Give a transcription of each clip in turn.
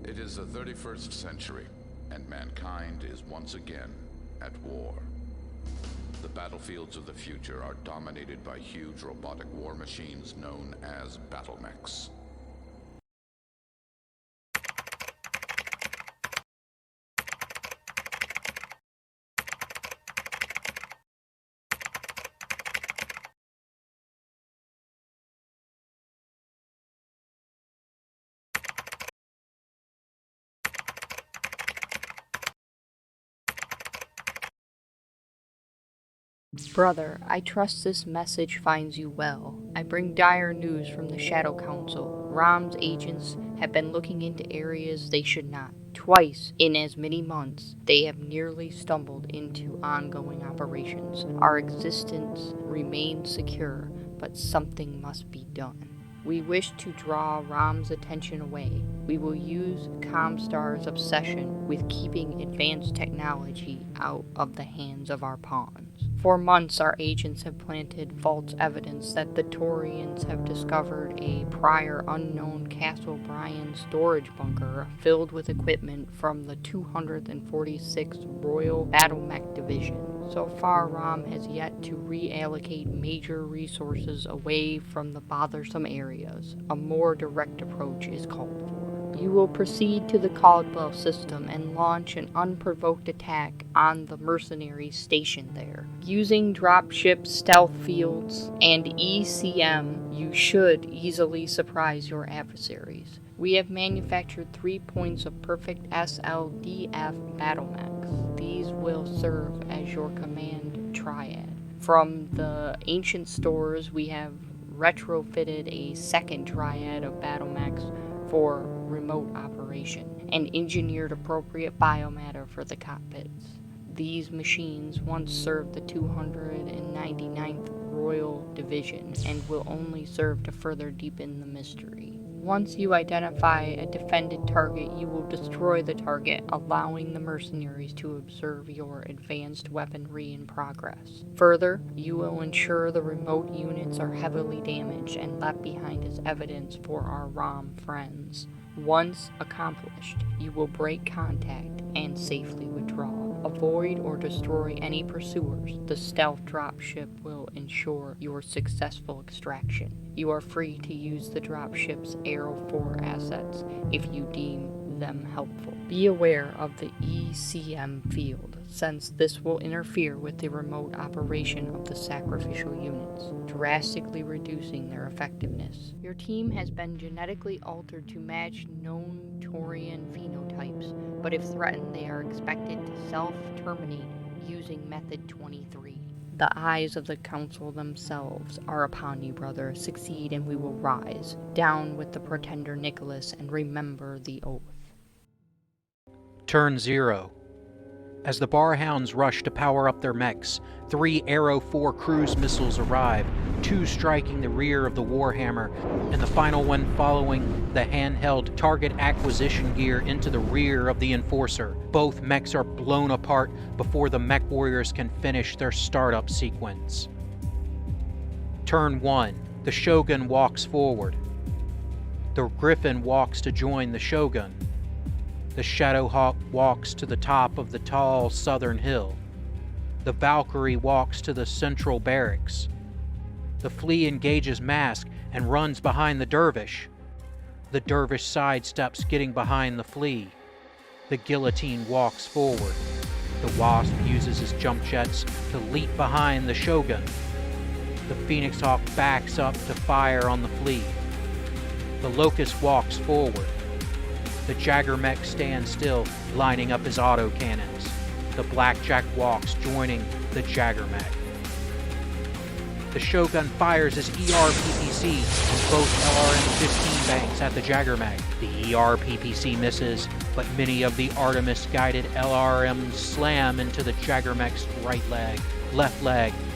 It is the 31st century, and mankind is once again at war. The battlefields of the future are dominated by huge robotic war machines known as battlemechs. Brother, I trust this message finds you well. I bring dire news from the Shadow Council. ROM's agents have been looking into areas they should not. Twice in as many months, they have nearly stumbled into ongoing operations. Our existence remains secure, but something must be done. We wish to draw ROM's attention away. We will use Comstar's obsession with keeping advanced technology out of the hands of our pawns. For months, our agents have planted false evidence that the Taurians have discovered a prior unknown Castle Bryan storage bunker filled with equipment from the 246th Royal BattleMech Division. So far, ROM has yet to reallocate major resources away from the bothersome areas. A more direct approach is called for. You will proceed to the Caldwell system and launch an unprovoked attack on the mercenaries stationed there. Using dropship stealth fields and ECM, you should easily surprise your adversaries. We have manufactured 3 points of perfect SLDF battlemechs. These will serve as your command triad. From the ancient stores, we have retrofitted a second triad of battlemechs for remote operation and engineered appropriate biomatter for the cockpits. These machines once served the 299th Royal Division and will only serve to further deepen the mystery. Once you identify a defended target, you will destroy the target, allowing the mercenaries to observe your advanced weaponry in progress. Further, you will ensure the remote units are heavily damaged and left behind as evidence for our ROM friends. Once accomplished, you will break contact and safely withdraw. Avoid or destroy any pursuers. The stealth dropship will ensure your successful extraction. You are free to use the dropship's Aero 4 assets if you deem them helpful. Be aware of the ECM field, since this will interfere with the remote operation of the sacrificial units, drastically reducing their effectiveness. Your team has been genetically altered to match known Taurian phenotypes, but if threatened, they are expected to self-terminate using Method 23. The eyes of the Council themselves are upon you, brother. Succeed and we will rise. Down with the pretender Nicholas, and remember the oath. Turn 0. As the Hounds rush to power up their mechs, 3 Aero 4 cruise missiles arrive, 2 striking the rear of the Warhammer, and the final one following the handheld target acquisition gear into the rear of the Enforcer. Both mechs are blown apart before the mech warriors can finish their startup sequence. Turn 1. The Shogun walks forward. The Griffin walks to join the Shogun. The Shadowhawk walks to the top of the tall southern hill. The Valkyrie walks to the central barracks. The Flea engages Mask and runs behind the Dervish. The Dervish sidesteps, getting behind the Flea. The Guillotine walks forward. The Wasp uses his jump jets to leap behind the Shogun. The Phoenix Hawk backs up to fire on the Flea. The Locust walks forward. The Jaggermech stands still, lining up his autocannons. The Blackjack walks, joining the Jaggermech. The Shogun fires his ERPPC and both LRM-15 banks at the Jaggermech. The ERPPC misses, but many of the Artemis-guided LRMs slam into the Jaggermech's right leg,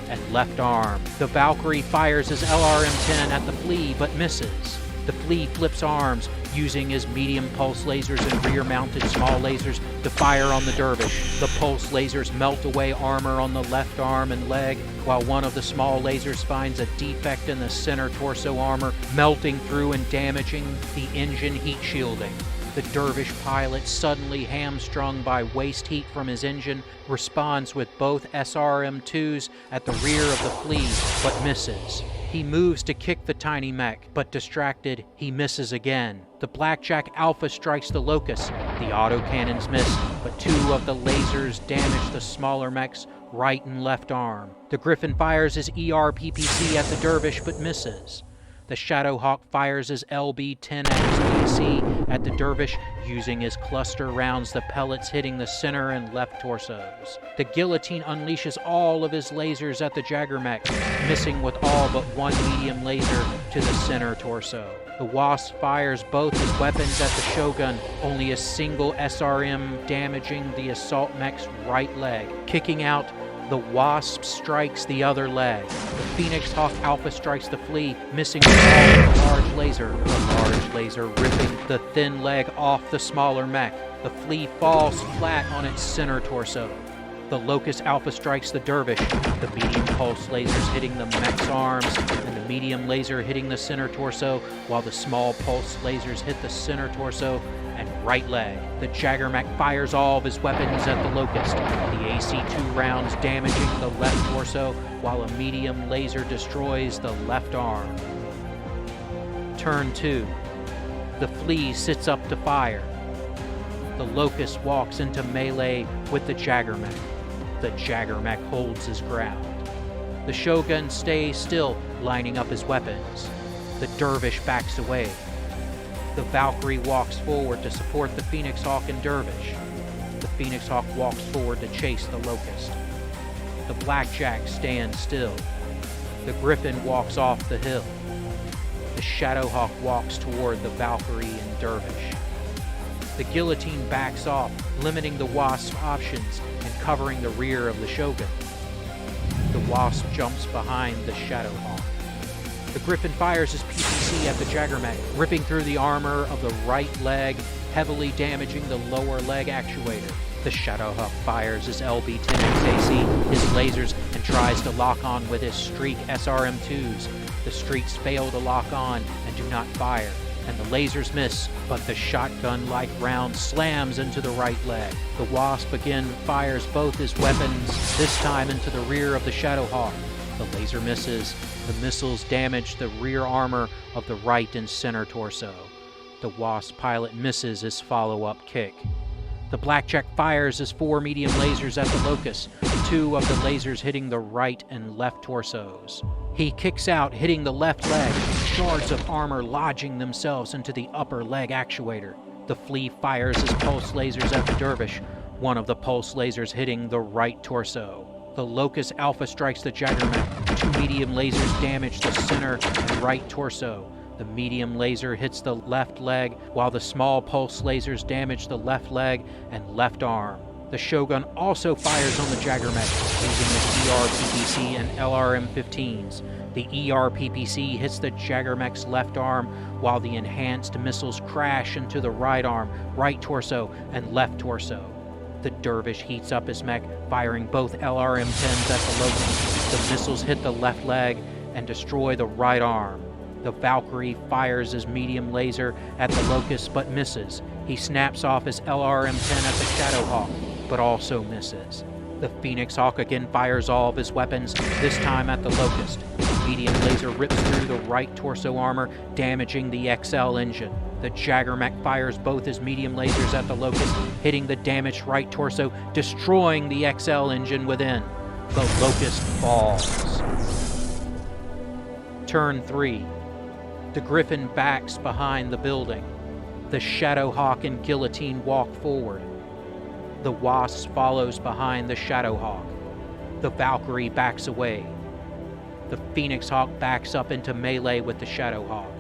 and left arm. The Valkyrie fires his LRM-10 at the Flea, but misses. The Flea flips arms, using his medium pulse lasers and rear-mounted small lasers to fire on the Dervish. The pulse lasers melt away armor on the left arm and leg, while one of the small lasers finds a defect in the center torso armor, melting through and damaging the engine heat shielding. The Dervish pilot, suddenly hamstrung by waste heat from his engine, responds with both SRM-2s at the rear of the Flea, but misses. He moves to kick the tiny mech, but distracted, he misses again. The Blackjack Alpha strikes the Locust. The autocannons miss, but 2 of the lasers damage the smaller mech's right and left arm. The Griffin fires his ERPPC at the Dervish, but misses. The Shadowhawk fires his LB-10X at the Dervish, using his cluster rounds, the pellets hitting the center and left torsos. The Guillotine unleashes all of his lasers at the Jaggermech, missing with all but 1 medium laser to the center torso. The Wasp fires both his weapons at the Shogun, only a single SRM damaging the Assault Mech's right leg. Kicking out, the Wasp strikes the other leg. The Phoenix Hawk Alpha strikes the Flea, missing with all but the large laser ripping the thin leg off the smaller mech. The Flea falls flat on its center torso. The Locust Alpha strikes the Dervish, the medium pulse lasers hitting the mech's arms, and the medium laser hitting the center torso, while the small pulse lasers hit the center torso and right leg. The Jaggermech fires all of his weapons at the Locust, the AC-2 rounds damaging the left torso, while a medium laser destroys the left arm. Turn 2. The Flea sits up to fire. The Locust walks into melee with the Jaggermech. The Jaggermech holds his ground. The Shogun stays still, lining up his weapons. The Dervish backs away. The Valkyrie walks forward to support the Phoenix Hawk and Dervish. The Phoenix Hawk walks forward to chase the Locust. The Blackjack stands still. The Griffin walks off the hill. The Shadowhawk walks toward the Valkyrie and Dervish. The Guillotine backs off, limiting the Wasp's options and covering the rear of the Shogun. The Wasp jumps behind the Shadowhawk. The Griffin fires his PPC at the Jaggermech, ripping through the armor of the right leg, heavily damaging the lower leg actuator. The Shadowhawk fires his LB-10XAC, his lasers, and tries to lock on with his Streak SRM-2s. The Streaks fail to lock on and do not fire, and the lasers miss, but the shotgun-like round slams into the right leg. The Wasp again fires both his weapons, this time into the rear of the Shadowhawk. The laser misses. The missiles damage the rear armor of the right and center torso. The Wasp pilot misses his follow-up kick. The Blackjack fires his 4 medium lasers at the Locust, 2 of the lasers hitting the right and left torsos. He kicks out, hitting the left leg, shards of armor lodging themselves into the upper leg actuator. The Flea fires his pulse lasers at the Dervish, 1 of the pulse lasers hitting the right torso. The Locust Alpha strikes the Jaggermech, 2 medium lasers damage the center and right torso. The medium laser hits the left leg, while the small pulse lasers damage the left leg and left arm. The Shogun also fires on the Jaggermech, using the ERPPC and LRM-15s. The ERPPC hits the Jaggermech's left arm, while the enhanced missiles crash into the right arm, right torso, and left torso. The Dervish heats up his mech, firing both LRM-10s at the Locust. The missiles hit the left leg and destroy the right arm. The Valkyrie fires his medium laser at the Locust but misses. He snaps off his LRM-10 at the Shadowhawk, but also misses. The Phoenix Hawk again fires all of his weapons, this time at the Locust. The medium laser rips through the right torso armor, damaging the XL engine. The Jaggermech fires both his medium lasers at the Locust, hitting the damaged right torso, destroying the XL engine within. The Locust falls. Turn 3. The Griffin backs behind the building. The Shadowhawk and Guillotine walk forward. The Wasp follows behind the Shadowhawk. The Valkyrie backs away. The Phoenix Hawk backs up into melee with the Shadowhawk.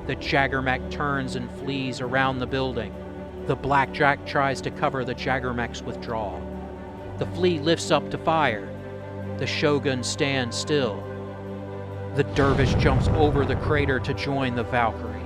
The Jaggermech turns and flees around the building. The Blackjack tries to cover the Jaggermech's withdrawal. The Flea lifts up to fire. The Shogun stands still. The Dervish jumps over the crater to join the Valkyrie.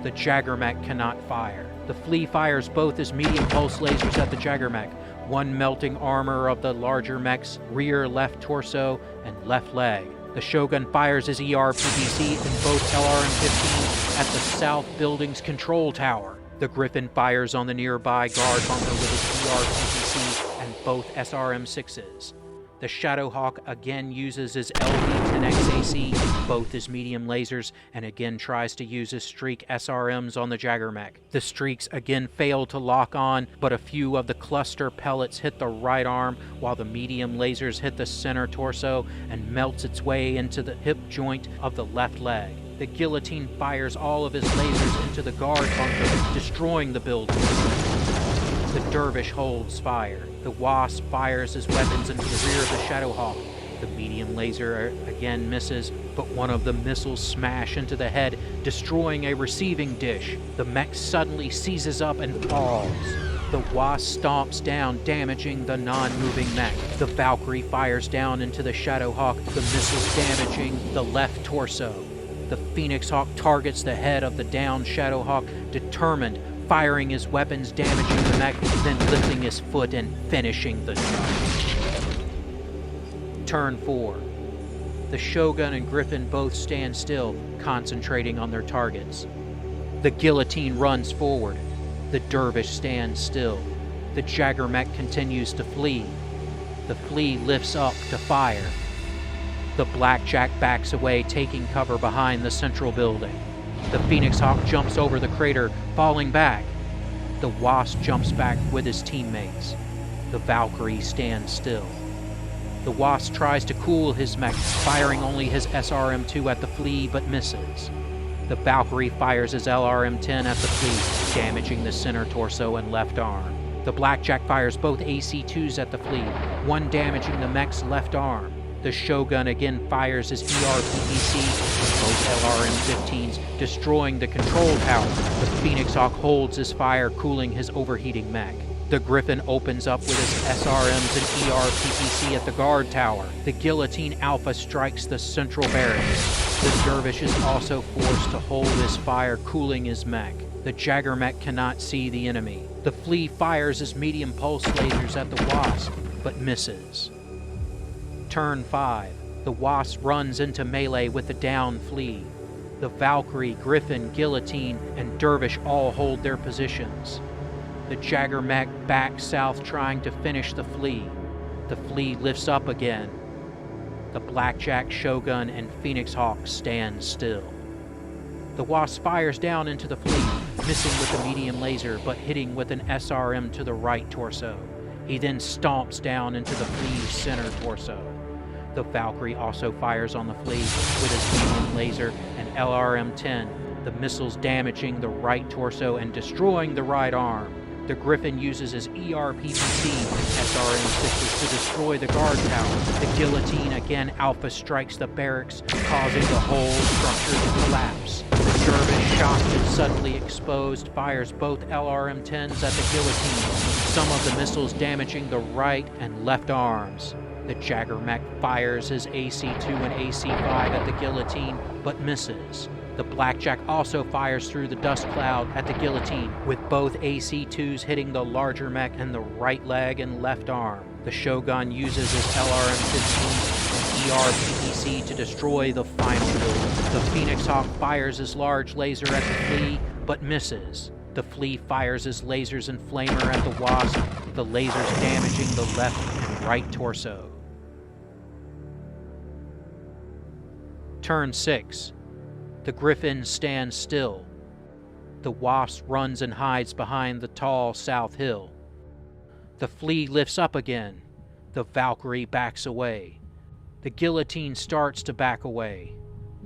The Jaggermech cannot fire. The Flea fires both his medium pulse lasers at the Jaggermech, 1 melting armor of the larger mech's rear left torso and left leg. The Shogun fires his ERPPC and both LRM-15 at the south building's control tower. The Griffin fires on the nearby guard bunker with its ER-PPC and both SRM-6s. The Shadowhawk again uses his LV-10X-AC, both his medium lasers, and again tries to use his Streak SRMs on the Jaggermech. The Streaks again fail to lock on, but a few of the cluster pellets hit the right arm, while the medium lasers hit the center torso and melts its way into the hip joint of the left leg. The Guillotine fires all of his lasers into the guard bunker, destroying the building. The Dervish holds fire. The Wasp fires his weapons into the rear of the Shadowhawk. The medium laser again misses, but one of the missiles smash into the head, destroying a receiving dish. The mech suddenly seizes up and falls. The Wasp stomps down, damaging the non-moving mech. The Valkyrie fires down into the Shadowhawk, the missiles damaging the left torso. The Phoenix Hawk targets the head of the downed Shadowhawk, determined, firing his weapons, damaging the mech, then lifting his foot and finishing the job. Turn 4. The Shogun and Griffin both stand still, concentrating on their targets. The Guillotine runs forward. The Dervish stands still. The Jaggermech continues to flee. The Flea lifts up to fire. The Blackjack backs away, taking cover behind the central building. The Phoenix Hawk jumps over the crater, falling back. The Wasp jumps back with his teammates. The Valkyrie stands still. The Wasp tries to cool his mech, firing only his SRM-2 at the Flea, but misses. The Valkyrie fires his LRM-10 at the Flea, damaging the center torso and left arm. The Blackjack fires both AC-2s at the Flea, one damaging the mech's left arm. The Shogun again fires his ER-PPC and both LRM-15s, destroying the control tower. The Phoenix Hawk holds his fire, cooling his overheating mech. The Griffin opens up with his SRMs and ER-PPC at the guard tower. The Guillotine Alpha strikes the central barracks. The Dervish is also forced to hold his fire, cooling his mech. The Jaggermech cannot see the enemy. The Flea fires his medium pulse lasers at the Wasp, but misses. Turn 5. The Wasp runs into melee with the downed Flea. The Valkyrie, Griffin, Guillotine, and Dervish all hold their positions. The Jaggermech backs south, trying to finish the Flea. The Flea lifts up again. The Blackjack, Shogun, and Phoenix Hawk stand still. The Wasp fires down into the Flea, missing with the medium laser, but hitting with an SRM to the right torso. He then stomps down into the Flea's center torso. The Valkyrie also fires on the Flea with his medium laser and LRM-10, the missiles damaging the right torso and destroying the right arm. The Griffin uses his ER-PPC and SRM-6s to destroy the guard tower. The Guillotine again alpha strikes the barracks, causing the whole structure to collapse. The Dervish, shocked and suddenly exposed, fires both LRM-10s at the Guillotine, some of the missiles damaging the right and left arms. The Jaggermech fires his AC-2 and AC-5 at the Guillotine, but misses. The Blackjack also fires through the dust cloud at the Guillotine, with both AC-2s hitting the larger mech and the right leg and left arm. The Shogun uses his LRM-15 and ER-PPC to destroy the final building. The Phoenix Hawk fires his large laser at the Flea, but misses. The Flea fires his lasers and flamer at the Wasp, the lasers damaging the left and right torso. Turn 6. The Griffin stands still. The Wasp runs and hides behind the tall south hill. The Flea lifts up again. The Valkyrie backs away. The Guillotine starts to back away.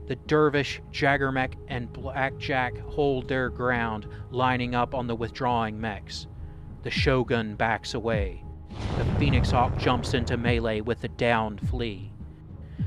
The Dervish, Jaggermech, and Blackjack hold their ground, lining up on the withdrawing mechs. The Shogun backs away. The Phoenix Hawk jumps into melee with the downed Flea.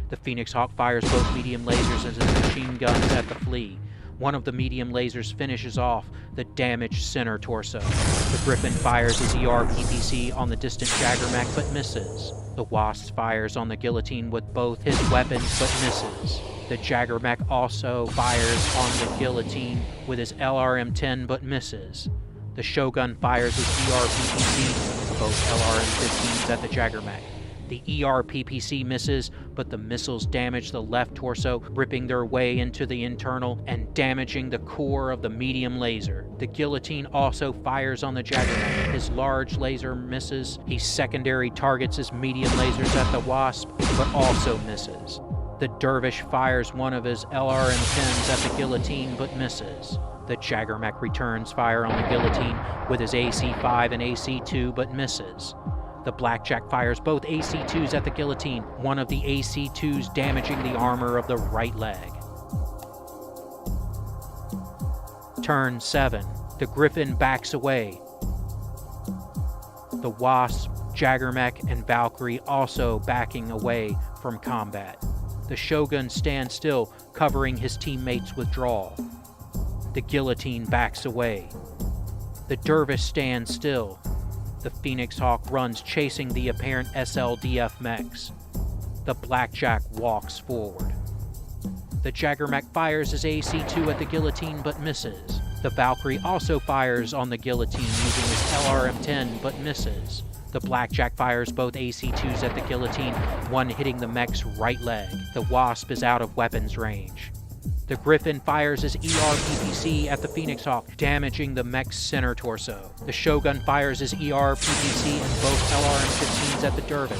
The Phoenix Hawk fires both medium lasers and his machine guns at the Flea. One of the medium lasers finishes off the damaged center torso. The Griffin fires his ER-PPC on the distant Jaggermech but misses. The Wasp fires on the Guillotine with both his weapons but misses. The Jaggermech also fires on the Guillotine with his LRM-10 but misses. The Shogun fires his ER-PPC and both LRM-15s at the Jaggermech. The ERPPC misses, but the missiles damage the left torso, ripping their way into the internal and damaging the core of the medium laser. The guillotine also fires on the Jaggernaut. His large laser misses. He secondary targets his medium lasers at the Wasp, but also misses. The Dervish fires one of his LRM-10s at the guillotine, but misses. The Jaggermech returns fire on the guillotine with his AC-5 and AC-2, but misses. The Blackjack fires both AC-2s at the guillotine, one of the AC-2s damaging the armor of the right leg. Turn 7. The Griffin backs away. The Wasp, Jaggermech, and Valkyrie also backing away from combat. The Shogun stands still, covering his teammates' withdrawal. The Guillotine backs away. The Dervish stands still. The Phoenix Hawk runs, chasing the apparent SLDF mechs. The Blackjack walks forward. The Jaggermech fires his AC-2 at the guillotine, but misses. The Valkyrie also fires on the guillotine using his LRM-10, but misses. The Blackjack fires both AC-2s at the guillotine, one hitting the mech's right leg. The Wasp is out of weapons range. The Griffin fires his ERPPC at the Phoenix Hawk, damaging the mech's center torso. The Shogun fires his ERPPC and both LRM-15s at the Dervish.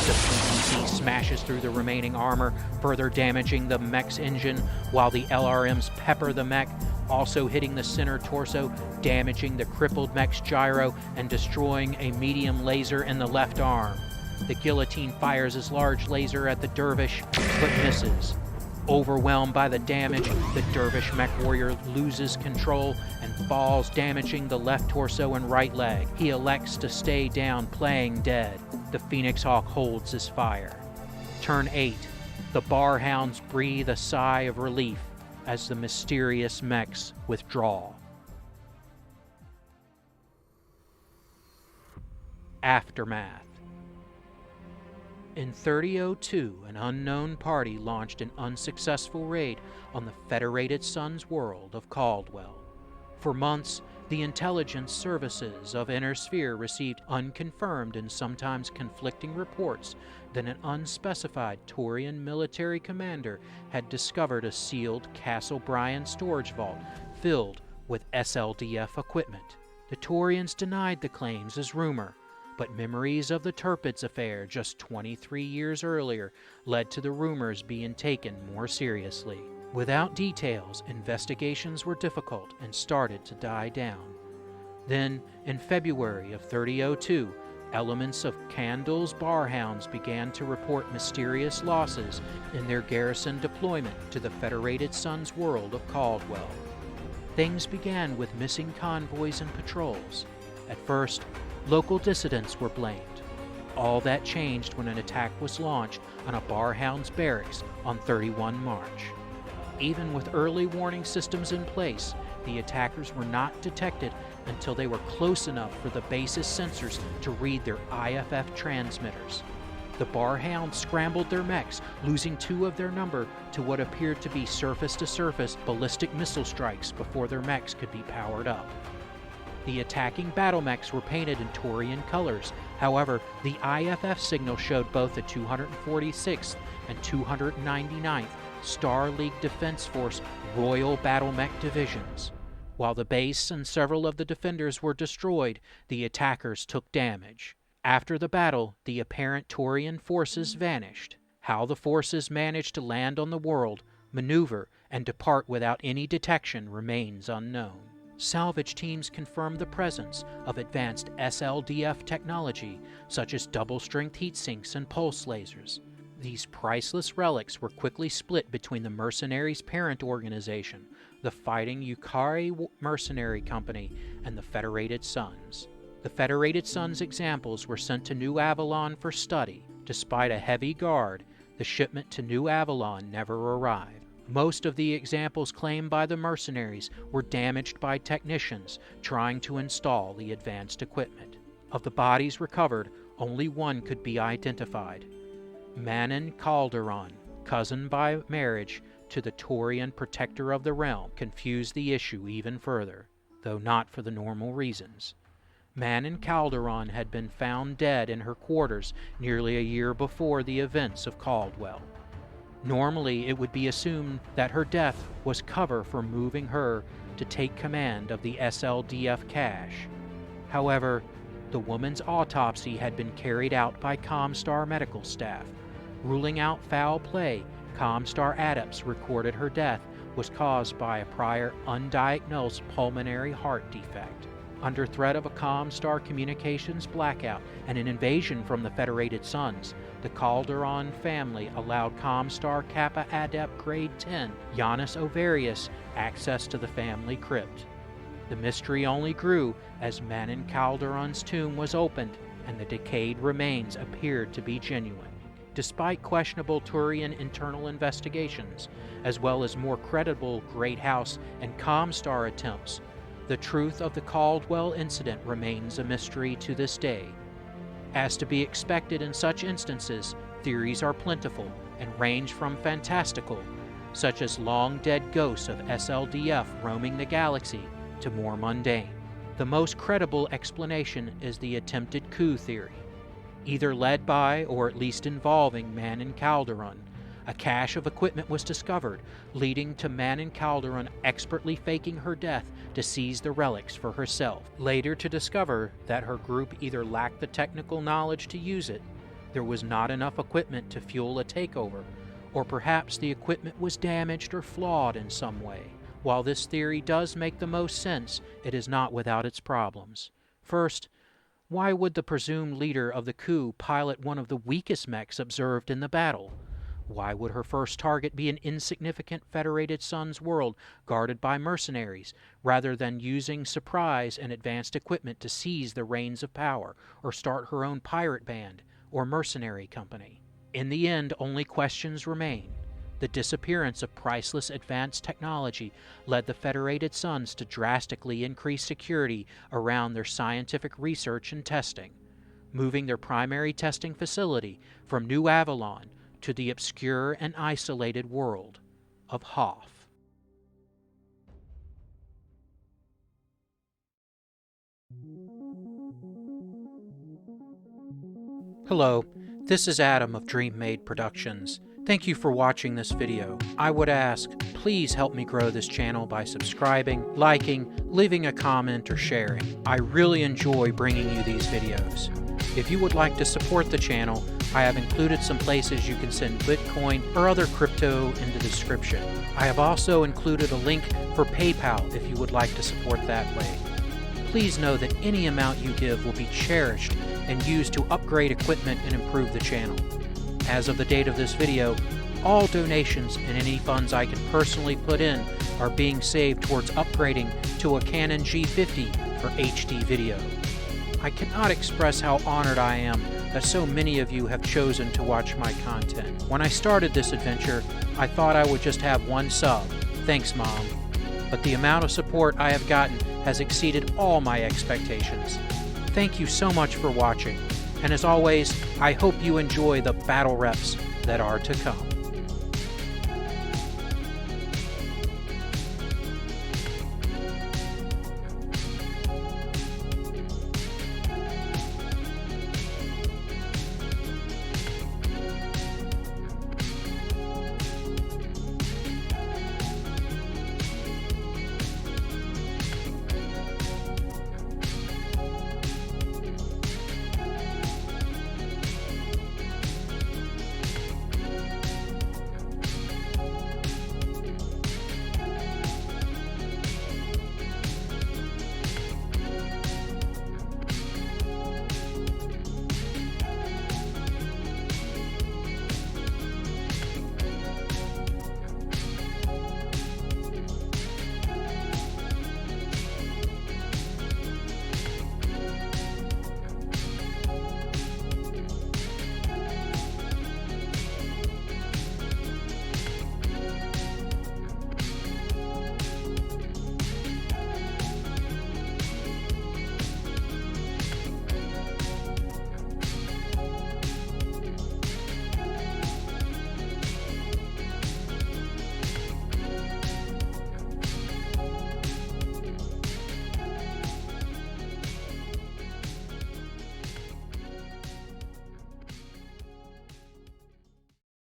The PPC smashes through the remaining armor, further damaging the mech's engine, while the LRMs pepper the mech, also hitting the center torso, damaging the crippled mech's gyro, and destroying a medium laser in the left arm. The Guillotine fires his large laser at the Dervish, but misses. Overwhelmed by the damage, the Dervish mech warrior loses control and falls, damaging the left torso and right leg. He elects to stay down, playing dead. The Phoenix Hawk holds his fire. Turn 8. The Bar Hounds breathe a sigh of relief as the mysterious mechs withdraw. Aftermath. In 3002, an unknown party launched an unsuccessful raid on the Federated Suns world of Caldwell. For months, the intelligence services of Inner Sphere received unconfirmed and sometimes conflicting reports that an unspecified Taurian military commander had discovered a sealed Castle Bryan storage vault filled with SLDF equipment. The Taurians denied the claims as rumor, but memories of the Turpids affair just 23 years earlier led to the rumors being taken more seriously. Without details, investigations were difficult and started to die down. Then, in February of 3002, elements of Candell's Barhounds began to report mysterious losses in their garrison deployment to the Federated Suns world of Caldwell. Things began with missing convoys and patrols. At first, local dissidents were blamed. All that changed when an attack was launched on a Barhounds barracks on 31 March. Even with early warning systems in place, the attackers were not detected until they were close enough for the base's sensors to read their IFF transmitters. The Barhounds scrambled their mechs, losing 2 of their number to what appeared to be surface-to-surface ballistic missile strikes before their mechs could be powered up. The attacking battle mechs were painted in Taurian colors. However, the IFF signal showed both the 246th and 299th Star League Defense Force Royal Battle Mech Divisions. While the base and several of the defenders were destroyed, the attackers took damage. After the battle, the apparent Taurian forces vanished. How the forces managed to land on the world, maneuver, and depart without any detection remains unknown. Salvage teams confirmed the presence of advanced SLDF technology, such as double-strength heat sinks and pulse lasers. These priceless relics were quickly split between the mercenaries' parent organization, the Fighting Yukari Mercenary Company, and the Federated Suns. The Federated Suns examples were sent to New Avalon for study. Despite a heavy guard, the shipment to New Avalon never arrived. Most of the examples claimed by the mercenaries were damaged by technicians trying to install the advanced equipment. Of the bodies recovered, only one could be identified. Manon Calderon, cousin by marriage to the Taurian protector of the realm, confused the issue even further, though not for the normal reasons. Manon Calderon had been found dead in her quarters nearly a year before the events of Caldwell. Normally, it would be assumed that her death was cover for moving her to take command of the SLDF cache. However, the woman's autopsy had been carried out by Comstar medical staff. Ruling out foul play, Comstar adepts recorded her death was caused by a prior undiagnosed pulmonary heart defect. Under threat of a Comstar communications blackout and an invasion from the Federated Suns, the Calderon family allowed Comstar Kappa Adept Grade 10 Giannis Ovarius access to the family crypt. The mystery only grew as Manon Calderon's tomb was opened and the decayed remains appeared to be genuine. Despite questionable Turian internal investigations, as well as more credible Great House and Comstar attempts, the truth of the Caldwell incident remains a mystery to this day. As to be expected in such instances, theories are plentiful and range from fantastical, such as long-dead ghosts of SLDF roaming the galaxy, to more mundane. The most credible explanation is the attempted coup theory. Either led by or at least involving Manon Calderon, a cache of equipment was discovered, leading to Manon Calderon expertly faking her death to seize the relics for herself, later to discover that her group either lacked the technical knowledge to use it, there was not enough equipment to fuel a takeover, or perhaps the equipment was damaged or flawed in some way. While this theory does make the most sense, it is not without its problems. First, why would the presumed leader of the coup pilot one of the weakest mechs observed in the battle? Why would her first target be an insignificant Federated Suns world guarded by mercenaries, rather than using surprise and advanced equipment to seize the reins of power, or start her own pirate band or mercenary company? In the end, only questions remain. The disappearance of priceless advanced technology led the Federated Suns to drastically increase security around their scientific research and testing, moving their primary testing facility from New Avalon to the obscure and isolated world of Hoth. Hello, this is Adam of Dream Made Productions. Thank you for watching this video. I would ask, please help me grow this channel by subscribing, liking, leaving a comment, or sharing. I really enjoy bringing you these videos. If you would like to support the channel, I have included some places you can send Bitcoin or other crypto in the description. I have also included a link for PayPal if you would like to support that way. Please know that any amount you give will be cherished and used to upgrade equipment and improve the channel. As of the date of this video, all donations and any funds I can personally put in are being saved towards upgrading to a Canon G50 for HD video. I cannot express how honored I am that so many of you have chosen to watch my content. When I started this adventure, I thought I would just have one sub. Thanks, Mom. But the amount of support I have gotten has exceeded all my expectations. Thank you so much for watching. And as always, I hope you enjoy the battle reps that are to come.